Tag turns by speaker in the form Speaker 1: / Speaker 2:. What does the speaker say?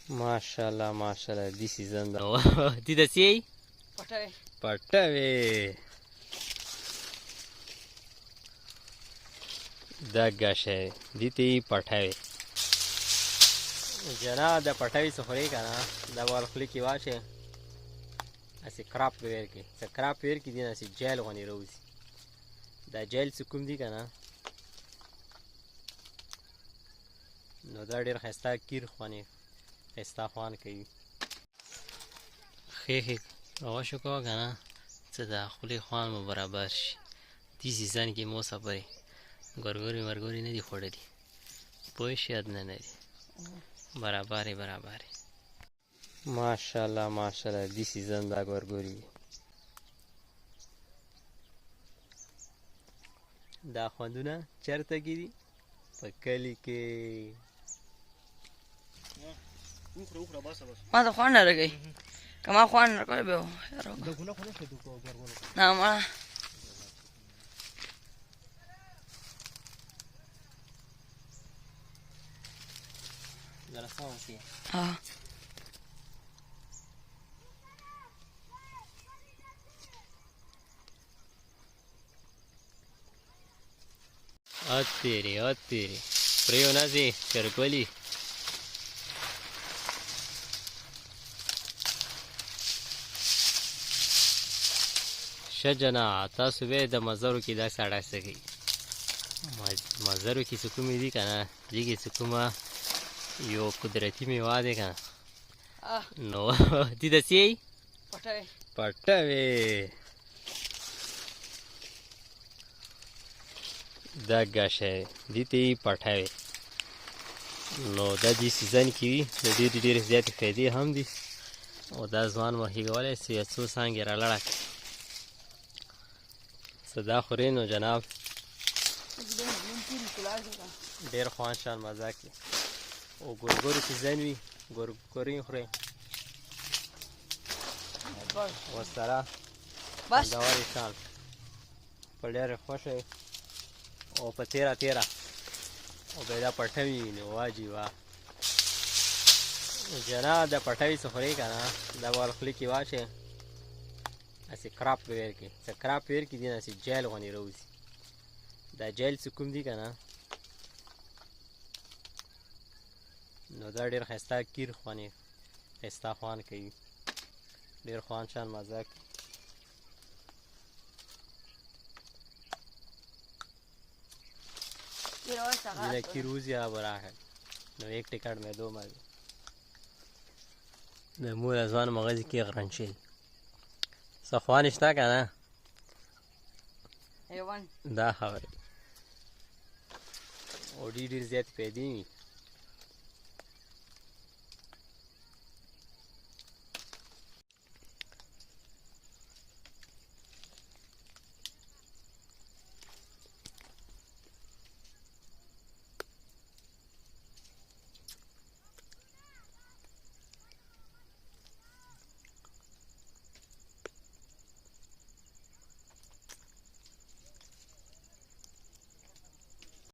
Speaker 1: ماشاءالله ماشاءالله دی سیزن دا دی د سی پټوي دا ګاشه دی تی پټوي جنا د پټوي سفرې کنه دا ورخلی کی واشه اسی کراپ ویر کی څه کراپ ویر کی دینه اسی جیل غونی روزي دا جیل څه کوم دی کنه نو دا ډیر خسته کیر خوانی خسته خوان کوي خې او شو کو کنه څه دا خلی خوان مو برابر شي دې سیزن کې مو سفرې ګورګوري ورګوري نه دی خوړلې پوه شي ادنه نه دی برابر ماشاءالله ماشاءالله دی سیزن دا ګورګوري دا خوندونه چرته کیدي په کلی کې
Speaker 2: ما ته خوان نه راګي کما خوان نه کوي به دا ګونه خو نه شي دوه ګورګورو نه ما
Speaker 1: درسونه سي
Speaker 2: ها
Speaker 1: اتيري پریو نازي چرګولي شجنا تاسو به د مزرو کې دا ساړه سګي مزرو کې سکومې دي کنه دیږي سکوما یو قدرتي میوه ده کنه نو دې د سی پټوي دا ګاشه دي تی پټوي نو دا دې سیزن کې د دې ډېر زیات فائدې هم دي او دا ځوان وهیګولې سي څو څنګه را لړک صدا خورینو جناب ډېر خوان شان مزه کوي او ګورګوري سیزن وي ګورګوري خوري وسره
Speaker 2: بس
Speaker 1: دا وایي شان په ډېر خوښه او په تیرا او به دا پټوي نو واجی وا جنا د پټوي سفرې کنه دا ورخلی کی واشه اسی کراپ ویر کی څه کراپ ویر کی دینه اسی جیل غونی روزي دا جیل څه کوم دی کنه نو دا ډیر خسته کیر خوانی خسته خوان کوي ډیر خوان شان مزه کوي ये की रोज या बरा है नो एक टिकट में दो मग د مور ازوان مغازي کې غرنشي صفوان اشتا کنه
Speaker 2: ایوان
Speaker 1: دا خبره او ډیر زیات پیدي